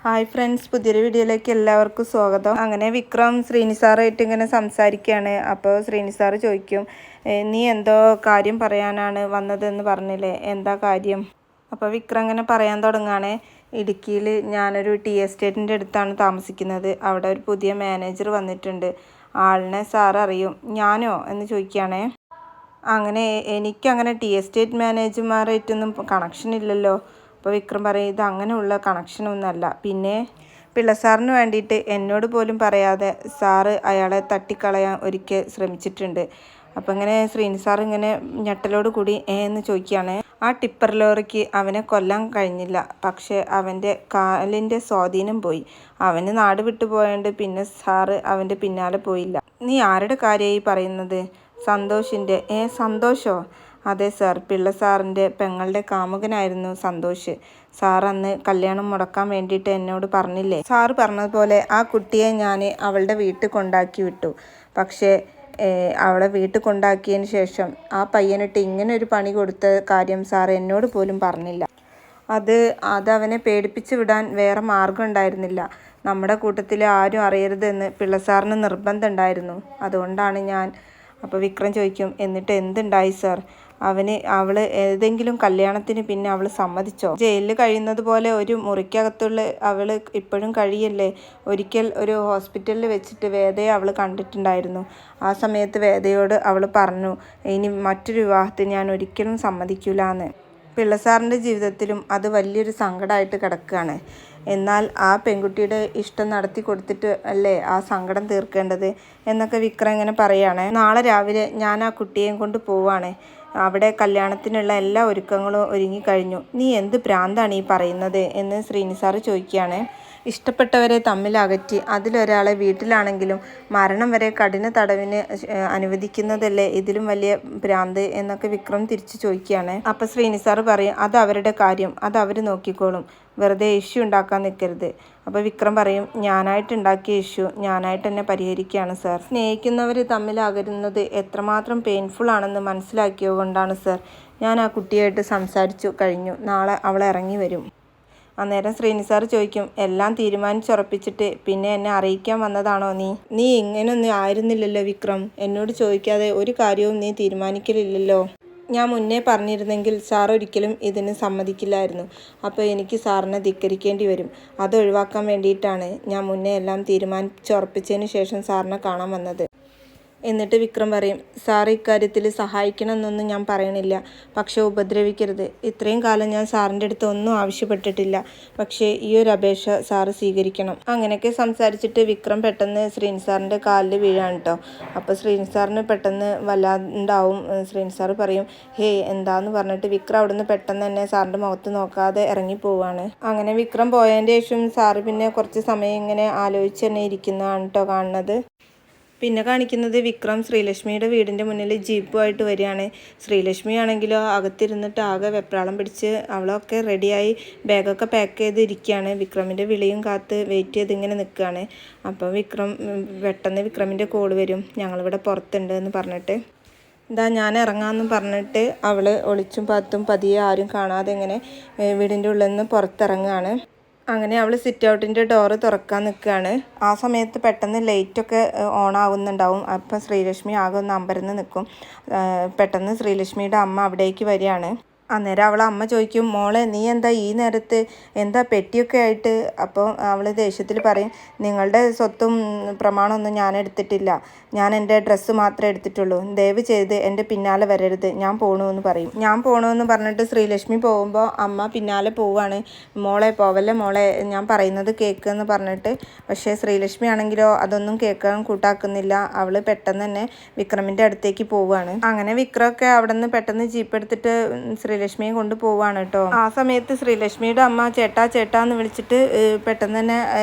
Hi friends, പുതിയൊരു വീഡിയോയിലേക്ക് എല്ലാവർക്കും സ്വാഗതം. അങ്ങനെ വിക്രം ശ്രീനിസാറായിട്ട് ഇങ്ങനെ സംസാരിക്കുകയാണ്. അപ്പോൾ ശ്രീനിസാർ ചോദിക്കും, നീ എന്തോ കാര്യം പറയാനാണ് വന്നതെന്ന് പറഞ്ഞില്ലേ, എന്താ കാര്യം? അപ്പോൾ വിക്രം ഇങ്ങനെ പറയാൻ തുടങ്ങുകയാണ്. ഇടുക്കിയിൽ ഞാനൊരു ടീ എസ്റ്റേറ്റിൻ്റെ അടുത്താണ് താമസിക്കുന്നത്. അവിടെ ഒരു പുതിയ മാനേജർ വന്നിട്ടുണ്ട്. ആളിനെ സാർ അറിയും. ഞാനോ എന്ന് ചോദിക്കുകയാണേ. അങ്ങനെ എനിക്കങ്ങനെ ടീ എസ്റ്റേറ്റ് മാനേജർമാരായിട്ടൊന്നും കണക്ഷൻ ഇല്ലല്ലോ. അപ്പോൾ വിക്രം പറയും, ഇത് അങ്ങനെയുള്ള കണക്ഷനൊന്നുമല്ല. പിന്നെ പിള്ളസാറിന് വേണ്ടിയിട്ട് എന്നോട് പോലും പറയാതെ സാറ് അയാളെ തട്ടിക്കളയാൻ ഒരിക്കൽ ശ്രമിച്ചിട്ടുണ്ട്. അപ്പോൾ ഇങ്ങനെ ശ്രീനിസാർ ഇങ്ങനെ ഞെട്ടലോട് കൂടി എന്ന് ചോദിക്കുകയാണ്. ആ ടിപ്പർ ലോറിക്ക് അവനെ കൊല്ലാൻ കഴിഞ്ഞില്ല, പക്ഷേ അവൻ്റെ കാലിൻ്റെ സ്വാധീനം പോയി. അവന് നാട് വിട്ടു പോയതുകൊണ്ട് പിന്നെ സാറ് അവൻ്റെ പിന്നാലെ പോയില്ല. നീ ആരുടെ കാര്യമായി പറയുന്നത്? സന്തോഷിൻ്റെ. സന്തോഷോ? അതെ സാർ, പിള്ള സാറിൻ്റെ പെങ്ങളുടെ കാമുകനായിരുന്നു സന്തോഷ്. സാർ അന്ന് കല്യാണം മുടക്കാൻ വേണ്ടിയിട്ട് എന്നോട് പറഞ്ഞില്ലേ? സാറ് പറഞ്ഞതുപോലെ ആ കുട്ടിയെ ഞാൻ അവളുടെ വീട്ടിൽ കൊണ്ടാക്കി വിട്ടു. പക്ഷേ അവളെ വീട്ടിൽ കൊണ്ടാക്കിയതിന് ശേഷം ആ പയ്യനിട്ട് ഇങ്ങനെ ഒരു പണി കൊടുത്ത കാര്യം സാർ എന്നോട് പോലും പറഞ്ഞില്ല. അതവനെ പേടിപ്പിച്ച് വിടാൻ വേറെ മാർഗം ഉണ്ടായിരുന്നില്ല. നമ്മുടെ കൂട്ടത്തിൽ ആരും അറിയരുതെന്ന് പിള്ളസാറിന് നിർബന്ധം ഉണ്ടായിരുന്നു. അതുകൊണ്ടാണ് ഞാൻ. അപ്പോൾ വിക്രം ചോദിക്കും, എന്നിട്ട് എന്തുണ്ടായി സാർ? അവൾ ഏതെങ്കിലും കല്യാണത്തിന് പിന്നെ അവൾ സമ്മതിച്ചോ? ജയിലിൽ കഴിയുന്നത് പോലെ ഒരു മുറിക്കകത്തുള്ള അവൾ ഇപ്പോഴും കഴിയല്ലേ? ഒരിക്കൽ ഒരു ഹോസ്പിറ്റലിൽ വെച്ചിട്ട് വേദയെ അവൾ കണ്ടിട്ടുണ്ടായിരുന്നു. ആ സമയത്ത് വേദയോട് അവൾ പറഞ്ഞു, ഇനി മറ്റൊരു വിവാഹത്തിന് ഞാൻ ഒരിക്കലും സമ്മതിക്കില്ല എന്ന്. പിള്ളസാറിൻ്റെ ജീവിതത്തിലും അത് വലിയൊരു സങ്കടമായിട്ട് കിടക്കുകയാണ്. എന്നാൽ ആ പെൺകുട്ടിയുടെ ഇഷ്ടം നടത്തി കൊടുത്തിട്ട് അല്ലേ ആ സങ്കടം തീർക്കേണ്ടത് എന്നൊക്കെ വിക്രം ഇങ്ങനെ പറയുകയാണ്. നാളെ രാവിലെ ഞാൻ ആ കുട്ടിയെയും കൊണ്ട് പോവാണ്. അവിടെ കല്യാണത്തിനുള്ള എല്ലാ ഒരുക്കങ്ങളും ഒരുങ്ങിക്കഴിഞ്ഞു. നീ എന്ത് ഭ്രാന്താണ് ഈ പറയുന്നത് എന്ന് ശ്രീനിസാർ ചോദിക്കുകയാണ്. ഇഷ്ടപ്പെട്ടവരെ തമ്മിൽ അകറ്റി അതിലൊരാളെ വീട്ടിലാണെങ്കിലും മരണം വരെ കഠിന തടവിന് അനുവദിക്കുന്നതല്ലേ ഇതിലും വലിയ ഭ്രാന്ത് എന്നൊക്കെ വിക്രം തിരിച്ചു ചോദിക്കുകയാണ്. അപ്പോൾ ശ്രീനിസാർ പറയും, അത് അവരുടെ കാര്യം, അത് അവർ നോക്കിക്കോളും, വെറുതെ ഇഷ്യൂ ഉണ്ടാക്കാൻ നിൽക്കരുത്. അപ്പോൾ വിക്രം പറയും, ഞാനായിട്ട് ഉണ്ടാക്കിയ ഇഷ്യൂ ഞാനായിട്ട് തന്നെ പരിഹരിക്കുകയാണ് സാർ. സ്നേഹിക്കുന്നവർ തമ്മിൽ അകരുന്നത് എത്രമാത്രം പെയിൻഫുൾ ആണെന്ന് മനസ്സിലാക്കിയത് കൊണ്ടാണ് സാർ. ഞാൻ ആ കുട്ടിയായിട്ട് സംസാരിച്ചു കഴിഞ്ഞു. നാളെ അവൾ ഇറങ്ങി വരും. അന്നേരം ശ്രീനിസാർ ചോദിക്കും, എല്ലാം തീരുമാനിച്ചുറപ്പിച്ചിട്ട് പിന്നെ എന്നെ അറിയിക്കാൻ വന്നതാണോ നീ ഇങ്ങനൊന്നും ആയിരുന്നില്ലല്ലോ വിക്രം. എന്നോട് ചോദിക്കാതെ ഒരു കാര്യവും നീ തീരുമാനിക്കലില്ലല്ലോ. ഞാൻ മുന്നേ പറഞ്ഞിരുന്നെങ്കിൽ സാർ ഒരിക്കലും ഇതിന് സമ്മതിക്കില്ലായിരുന്നു. അപ്പോൾ എനിക്ക് സാറിനെ ധിക്കരിക്കേണ്ടി വരും. അത് ഒഴിവാക്കാൻ വേണ്ടിയിട്ടാണ് ഞാൻ മുന്നേ എല്ലാം തീരുമാനിച്ചുറപ്പിച്ചതിന് ശേഷം സാറിനെ കാണാൻ വന്നത്. എന്നിട്ട് വിക്രം പറയും, സാർ ഇക്കാര്യത്തിൽ സഹായിക്കണമെന്നൊന്നും ഞാൻ പറയണില്ല, പക്ഷെ ഉപദ്രവിക്കരുത്. ഇത്രയും കാലം ഞാൻ സാറിൻ്റെ അടുത്ത് ഒന്നും ആവശ്യപ്പെട്ടിട്ടില്ല, പക്ഷേ ഈ ഒരു അപേക്ഷ സാറ് സ്വീകരിക്കണം. അങ്ങനെയൊക്കെ സംസാരിച്ചിട്ട് വിക്രം പെട്ടെന്ന് ശ്രീനിസാറിൻ്റെ കാലിൽ വീഴാണ് കേട്ടോ. അപ്പോൾ ശ്രീനിസാറിന് പെട്ടെന്ന് വല്ലാണ്ടാവും. ശ്രീനിസാർ പറയും, ഹേയ് എന്താന്ന് പറഞ്ഞിട്ട് വിക്രം അവിടുന്ന് പെട്ടെന്ന് തന്നെ സാറിൻ്റെ മുഖത്ത് നോക്കാതെ ഇറങ്ങി പോവാണ്. അങ്ങനെ വിക്രം പോയതിൻ്റെ ശേഷം സാറ് പിന്നെ കുറച്ച് സമയം ഇങ്ങനെ ആലോചിച്ച് തന്നെ ഇരിക്കുന്നതാണ് കേട്ടോ കാണുന്നത്. പിന്നെ കാണിക്കുന്നത് വിക്രം ശ്രീലക്ഷ്മിയുടെ വീടിൻ്റെ മുന്നിൽ ജീപ്പുമായിട്ട് വരികയാണ്. ശ്രീലക്ഷ്മി ആണെങ്കിലോ അകത്തിരുന്നിട്ട് ആകെ വെപ്രാളം പിടിച്ച് അവളൊക്കെ റെഡിയായി ബാഗൊക്കെ പാക്ക് ചെയ്ത് ഇരിക്കുകയാണ്. വിക്രമിൻ്റെ വിളിയും കാത്ത് വെയിറ്റ് ചെയ്ത് ഇങ്ങനെ നിൽക്കുകയാണ്. അപ്പോൾ പെട്ടെന്ന് വിക്രമിൻ്റെ കോൾ വരും, ഞങ്ങളിവിടെ പുറത്തുണ്ട് എന്ന് പറഞ്ഞിട്ട്. ഞാൻ ഇറങ്ങാമെന്ന് പറഞ്ഞിട്ട് അവൾ ഒളിച്ചും പാത്തും പതിയെ ആരും കാണാതെ ഇങ്ങനെ വീടിൻ്റെ ഉള്ളിൽ നിന്ന് പുറത്തിറങ്ങുകയാണ്. അങ്ങനെ അവൾ സിറ്റ് ഔട്ടിൻ്റെ ഡോറ് തുറക്കാൻ നിൽക്കുകയാണ്. ആ സമയത്ത് പെട്ടെന്ന് ലൈറ്റൊക്കെ ഓൺ ആവുന്നുണ്ടാവും. അപ്പം ശ്രീലക്ഷ്മി ആകെ ഒന്ന് അമ്പരന്ന് നിൽക്കും. പെട്ടെന്ന് ശ്രീലക്ഷ്മിയുടെ അമ്മ അവിടേക്ക് വരികയാണ്. അന്നേരം അവളെ അമ്മ ചോദിക്കും, മോളെ നീ എന്താ ഈ നേരത്ത്, എന്താ പെട്ടിയൊക്കെ ആയിട്ട്? അപ്പോൾ അവൾ ദേഷ്യത്തിൽ പറയും, നിങ്ങളുടെ സ്വത്തും പ്രമാണമൊന്നും ഞാൻ എടുത്തിട്ടില്ല, ഞാൻ എൻ്റെ ഡ്രസ്സ് മാത്രമേ എടുത്തിട്ടുള്ളൂ, ദയവ് ചെയ്ത് എൻ്റെ പിന്നാലെ വരരുത്, ഞാൻ പോകണമെന്ന് പറയും. ഞാൻ പോകണമെന്ന് പറഞ്ഞിട്ട് ശ്രീലക്ഷ്മി പോകുമ്പോൾ അമ്മ പിന്നാലെ പോവുകയാണ്. മോളെ പോവല്ലേ മോളെ, ഞാൻ പറയുന്നത് കേൾക്കുമെന്ന് പറഞ്ഞിട്ട്. പക്ഷേ ശ്രീലക്ഷ്മി ആണെങ്കിലോ അതൊന്നും കേൾക്കാൻ കൂട്ടാക്കുന്നില്ല. അവൾ പെട്ടെന്ന് തന്നെ വിക്രമിൻ്റെ അടുത്തേക്ക് പോവുകയാണ്. അങ്ങനെ വിക്രമൊക്കെ അവിടെ നിന്ന് പെട്ടെന്ന് ജീപ്പ് എടുത്തിട്ട് ശ്രീലക്ഷ്മിയെ കൊണ്ട് പോവാണ് കേട്ടോ. ആ സമയത്ത് ശ്രീലക്ഷ്മിയുടെ അമ്മ ചേട്ടാ എന്ന് വിളിച്ചിട്ട് പെട്ടെന്ന് തന്നെ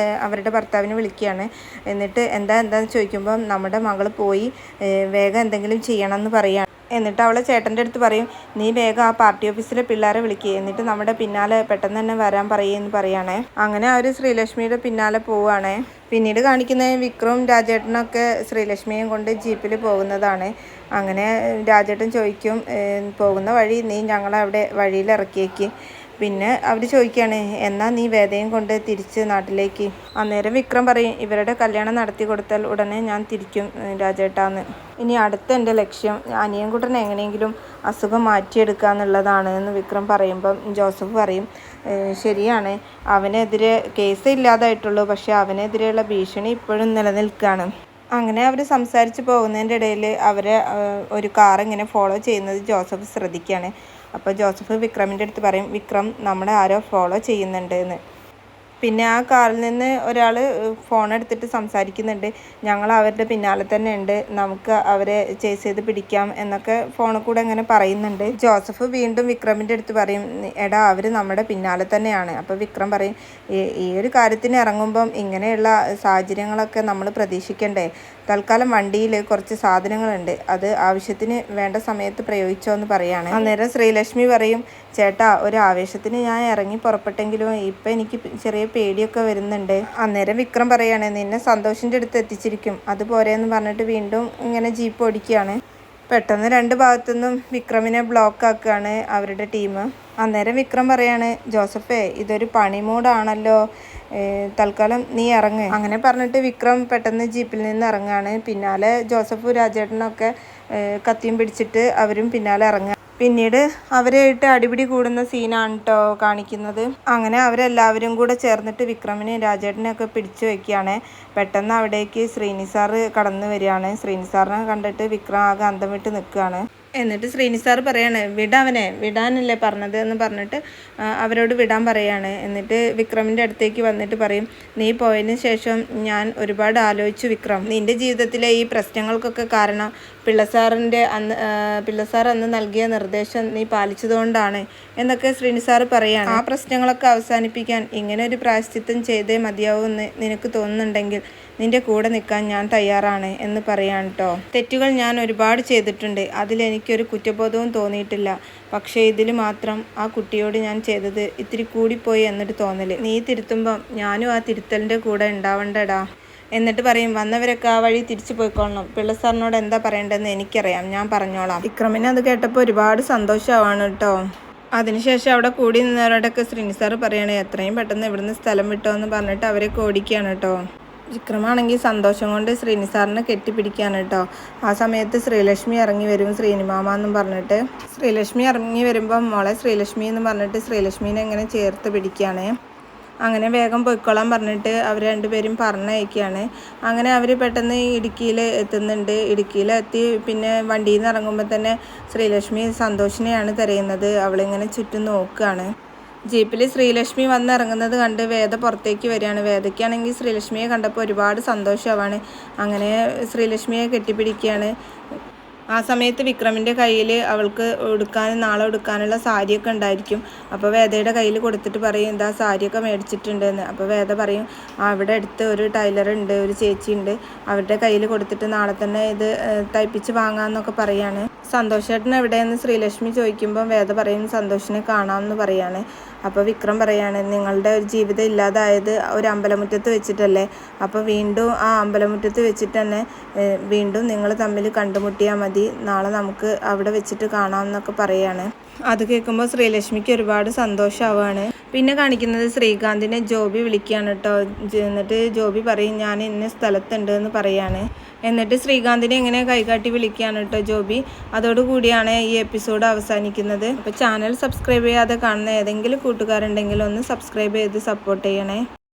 അവരുടെ ഭർത്താവിനെ വിളിക്കുകയാണ്. എന്നിട്ട് എന്താന്ന് ചോദിക്കുമ്പോൾ നമ്മുടെ മകൾ പോയി വേഗം എന്തെങ്കിലും ചെയ്യണം എന്ന് പറയുകയാണ്. എന്നിട്ട് അവളെ ചേട്ടൻ്റെ അടുത്ത് പറയും, നീ വേഗം ആ പാർട്ടി ഓഫീസിലെ പിള്ളേരെ വിളിക്കുക, എന്നിട്ട് നമ്മുടെ പിന്നാലെ പെട്ടെന്ന് തന്നെ വരാൻ പറയുമെന്ന് പറയുകയാണേ. അങ്ങനെ അവർ ശ്രീലക്ഷ്മിയുടെ പിന്നാലെ പോവുകയാണേ. പിന്നീട് കാണിക്കുന്ന വിക്രവും രാജേട്ടനൊക്കെ ശ്രീലക്ഷ്മിയും കൊണ്ട് ജീപ്പിൽ പോകുന്നതാണ്. അങ്ങനെ രാജേട്ടൻ ചോദിക്കും, പോകുന്ന വഴി നീ ഞങ്ങളെ അവിടെ വഴിയിൽ ഇറക്കിയേക്ക്, പിന്നെ അവർ ചോദിക്കുകയാണ്, എന്നാൽ നീ വേദയും കൊണ്ട് തിരിച്ച് നാട്ടിലേക്ക്. അന്നേരം വിക്രം പറയും, ഇവരുടെ കല്യാണം നടത്തി കൊടുത്താൽ ഉടനെ ഞാൻ തിരിക്കും രാജേട്ടാന്ന്. ഇനി അടുത്ത എൻ്റെ ലക്ഷ്യം അനിയൻകുട്ടനെ എങ്ങനെയെങ്കിലും അസുഖം മാറ്റിയെടുക്കുക എന്നുള്ളതാണ് എന്ന് വിക്രം പറയുമ്പം ജോസഫ് പറയും, ശരിയാണ്, അവനെതിരെ കേസ് ഇല്ലാതായിട്ടുള്ളൂ, പക്ഷെ അവനെതിരെയുള്ള ഭീഷണി ഇപ്പോഴും നിലനിൽക്കുകയാണ്. അങ്ങനെ അവർ സംസാരിച്ച് പോകുന്നതിൻ്റെ ഇടയിൽ അവരെ ഒരു കാർ ഇങ്ങനെ ഫോളോ ചെയ്യുന്നത് ജോസഫ് ശ്രദ്ധിക്കുകയാണ്. അപ്പോൾ ജോസഫ് വിക്രമിൻ്റെ അടുത്ത് പറയും, വിക്രം, നമ്മളെ ആരോ ഫോളോ ചെയ്യുന്നുണ്ട് എന്ന്. പിന്നെ ആ കാറിൽ നിന്ന് ഒരാൾ ഫോൺ എടുത്തിട്ട് സംസാരിക്കുന്നുണ്ട്, ഞങ്ങൾ അവരുടെ പിന്നാലെ തന്നെ ഉണ്ട്, നമുക്ക് അവരെ ചേസ് ചെയ്ത് പിടിക്കാം എന്നൊക്കെ ഫോണിൽ കൂടെ അങ്ങനെ പറയുന്നുണ്ട്. ജോസഫ് വീണ്ടും വിക്രമിൻ്റെ അടുത്ത് പറയും, എടാ അവർ നമ്മുടെ പിന്നാലെ തന്നെയാണ്. അപ്പോൾ വിക്രം പറയും, ഈ ഒരു കാര്യത്തിന് ഇറങ്ങുമ്പം ഇങ്ങനെയുള്ള സാഹചര്യങ്ങളൊക്കെ നമ്മൾ പ്രതീക്ഷിക്കണ്ടേ? തൽക്കാലം വണ്ടിയിൽ കുറച്ച് സാധനങ്ങളുണ്ട്, അത് ആവശ്യത്തിന് വേണ്ട സമയത്ത് പ്രയോഗിച്ചോ എന്ന് പറയാണ്. അന്നേരം ശ്രീലക്ഷ്മി പറയും, ചേട്ടാ, ഒരു ആവേശത്തിന് ഞാൻ ഇറങ്ങി പുറപ്പെട്ടെങ്കിലും ഇപ്പം എനിക്ക് ചെറിയ പേടിയൊക്കെ വരുന്നുണ്ട്. അന്നേരം വിക്രം പറയാണ്, നിന്നെ സന്തോഷിൻ്റെ അടുത്ത് എത്തിച്ചിരിക്കും, അതുപോരെയെന്ന് പറഞ്ഞിട്ട് വീണ്ടും ഇങ്ങനെ ജീപ്പ് ഓടിക്കുകയാണ്. പെട്ടെന്ന് രണ്ട് ഭാഗത്തുനിന്നും വിക്രമിനെ ബ്ലോക്ക് ആക്കുകയാണ് അവരുടെ ടീം. അന്നേരം വിക്രം പറയാണ്, ജോസഫേ, ഇതൊരു പണിമൂടാണല്ലോ, തൽക്കാലം നീ ഇറങ്ങ്. അങ്ങനെ പറഞ്ഞിട്ട് വിക്രം പെട്ടെന്ന് ജീപ്പിൽ നിന്ന് ഇറങ്ങുകയാണ്. പിന്നാലെ ജോസഫും രാജേട്ടനൊക്കെ കത്തിയും പിടിച്ചിട്ട് അവരും പിന്നാലെ ഇറങ്ങുക. പിന്നീട് അവരായിട്ട് അടിപിടി കൂടുന്ന സീനാണ് കേട്ടോ കാണിക്കുന്നത്. അങ്ങനെ അവരെല്ലാവരും കൂടെ ചേർന്നിട്ട് വിക്രമിനെ രാജേട്ടനെയൊക്കെ പിടിച്ചു വയ്ക്കുകയാണ്. പെട്ടെന്ന് അവിടേക്ക് ശ്രീനിസാറ് കടന്നു വരികയാണ്. ശ്രീനിസാറിനെ കണ്ടിട്ട് വിക്രം ആകെ അന്തം വിട്ട് നിൽക്കുകയാണ്. എന്നിട്ട് ശ്രീനിസാർ പറയാണ്, വിടാനല്ലേ പറഞ്ഞത് എന്ന് പറഞ്ഞിട്ട് അവരോട് വിടാൻ പറയാണ്. എന്നിട്ട് വിക്രമിൻ്റെ അടുത്തേക്ക് വന്നിട്ട് പറയും, നീ പോയതിന് ശേഷം ഞാൻ ഒരുപാട് ആലോചിച്ചു വിക്രം, നിൻ്റെ ജീവിതത്തിലെ ഈ പ്രശ്നങ്ങൾക്കൊക്കെ കാരണം പിള്ളസാർ അന്ന് നൽകിയ നിർദ്ദേശം നീ പാലിച്ചതുകൊണ്ടാണ് എന്നൊക്കെ ശ്രീനിസാർ പറയാണ്. ആ പ്രശ്നങ്ങളൊക്കെ അവസാനിപ്പിക്കാൻ ഇങ്ങനെ ഒരു പ്രായശ്ചിത്തം ചെയ്തേ മതിയാവുമെന്ന് നിനക്ക് തോന്നുന്നുണ്ടെങ്കിൽ നിൻ്റെ കൂടെ നിൽക്കാൻ ഞാൻ തയ്യാറാണ് എന്ന് പറയാൻ കേട്ടോ. തെറ്റുകൾ ഞാൻ ഒരുപാട് ചെയ്തിട്ടുണ്ട്, അതിലെനിക്കൊരു കുറ്റബോധവും തോന്നിയിട്ടില്ല. പക്ഷേ ഇതിൽ മാത്രം ആ കുട്ടിയോട് ഞാൻ ചെയ്തത് ഇത്തിരി കൂടിപ്പോയി എന്നിട്ട് തോന്നല്. നീ തിരുത്തുമ്പം ഞാനും ആ തിരുത്തലിൻ്റെ കൂടെ ഉണ്ടാവണ്ടടാ. എന്നിട്ട് പറയും, വന്നവരൊക്കെ ആ വഴി തിരിച്ചു പോയിക്കൊള്ളണം. പിള്ളസാറിനോട് എന്താ പറയേണ്ടതെന്ന് എനിക്കറിയാം, ഞാൻ പറഞ്ഞോളാം. വിക്രമിന് അത് കേട്ടപ്പോൾ ഒരുപാട് സന്തോഷമാണ് കേട്ടോ. അതിനുശേഷം അവിടെ കൂടി നിന്നവരോടൊക്കെ ശ്രീനിസാർ പറയണേ, എത്രയും പെട്ടെന്ന് ഇവിടുന്ന് സ്ഥലം വിട്ടോ എന്ന് പറഞ്ഞിട്ട് അവരെ ഓടിക്കുകയാണ് കേട്ടോ. വിക്രമാണെങ്കിൽ സന്തോഷം കൊണ്ട് ശ്രീനിസാറിനെ കെട്ടിപ്പിടിക്കുകയാണ് കേട്ടോ. ആ സമയത്ത് ശ്രീലക്ഷ്മി ഇറങ്ങി വരും, ശ്രീനിമാമ എന്നും പറഞ്ഞിട്ട്. ശ്രീലക്ഷ്മി ഇറങ്ങി വരുമ്പം മോളെ ശ്രീലക്ഷ്മി എന്ന് പറഞ്ഞിട്ട് ശ്രീലക്ഷ്മീനെ ഇങ്ങനെ ചേർത്ത് പിടിക്കുകയാണ്. അങ്ങനെ വേഗം പൊയ്ക്കോളാൻ പറഞ്ഞിട്ട് അവർ രണ്ടുപേരും പറഞ്ഞയക്കുകയാണ്. അങ്ങനെ അവർ പെട്ടെന്ന് ഇടുക്കിയിൽ എത്തുന്നുണ്ട്. ഇടുക്കിയിലെത്തി പിന്നെ വണ്ടിയിൽ നിന്ന് ഇറങ്ങുമ്പോൾ തന്നെ ശ്രീലക്ഷ്മി സന്തോഷിനെയാണ് തിരയുന്നത്. അവളിങ്ങനെ ചുറ്റും നോക്കുകയാണ്. ജീപ്പിൽ ശ്രീലക്ഷ്മി വന്നിറങ്ങുന്നത് കണ്ട് വേദ പുറത്തേക്ക് വരികയാണ്. വേദയ്ക്കാണെങ്കിൽ ശ്രീലക്ഷ്മിയെ കണ്ടപ്പോൾ ഒരുപാട് സന്തോഷമാവാണ്. അങ്ങനെ ശ്രീലക്ഷ്മിയെ കെട്ടിപ്പിടിക്കുകയാണ്. ആ സമയത്ത് വിക്രമിൻ്റെ കയ്യിൽ അവൾക്ക് നാളെ ഉടുക്കാനുള്ള സാരിയൊക്കെ ഉണ്ടായിരിക്കും. അപ്പോൾ വേദയുടെ കയ്യിൽ കൊടുത്തിട്ട് പറയും, എന്താ സാരിയൊക്കെ മേടിച്ചിട്ടുണ്ടെന്ന്. അപ്പോൾ വേദ പറയും, അവിടെ അടുത്ത് ഒരു ടൈലറുണ്ട്, ഒരു ചേച്ചിയുണ്ട്, അവരുടെ കയ്യിൽ കൊടുത്തിട്ട് നാളെ തന്നെ ഇത് തയ്പ്പിച്ച് വാങ്ങാമെന്നൊക്കെ പറയാണ്. സന്തോഷേട്ടൻ എവിടെയെന്ന് ശ്രീലക്ഷ്മി ചോദിക്കുമ്പോൾ വേദ പറയും, സന്തോഷിനെ കാണാമെന്ന് പറയാണ്. അപ്പോൾ വിക്രം പറയാണ്, നിങ്ങളുടെ ഒരു ജീവിതം ഇല്ലാതായത് ഒരു അമ്പലമുറ്റത്ത് വെച്ചിട്ടല്ലേ, അപ്പോൾ വീണ്ടും ആ അമ്പലമുറ്റത്ത് വെച്ചിട്ട് തന്നെ വീണ്ടും നിങ്ങൾ തമ്മിൽ കണ്ടുമുട്ടിയാൽ മതി, നാളെ നമുക്ക് അവിടെ വെച്ചിട്ട് കാണാമെന്നൊക്കെ പറയാണ്. അത് കേൾക്കുമ്പോൾ ശ്രീലക്ഷ്മിക്ക് ഒരുപാട് സന്തോഷമാവാണ്. പിന്നെ കാണിക്കുന്നത് ശ്രീകാന്തിനെ ജോബി വിളിക്കുകയാണ് കേട്ടോ. എന്നിട്ട് ജോബി പറയും, ഞാൻ ഇന്ന സ്ഥലത്തുണ്ട് എന്ന് പറയാണ്. എന്നിട്ട് ശ്രീകാന്തിനെ ഇങ്ങനെ കൈകാട്ടി വിളിക്കുകയാണ് കേട്ടോ ജോബി. അതോടുകൂടിയാണ് ഈ എപ്പിസോഡ് അവസാനിക്കുന്നത്. അപ്പോൾ ചാനൽ സബ്സ്ക്രൈബ് ചെയ്യാതെ കാണുന്ന ഏതെങ്കിലും കൂട്ടുകാരുണ്ടെങ്കിൽ ഒന്ന് സബ്സ്ക്രൈബ് ചെയ്ത് സപ്പോർട്ട് ചെയ്യണേ.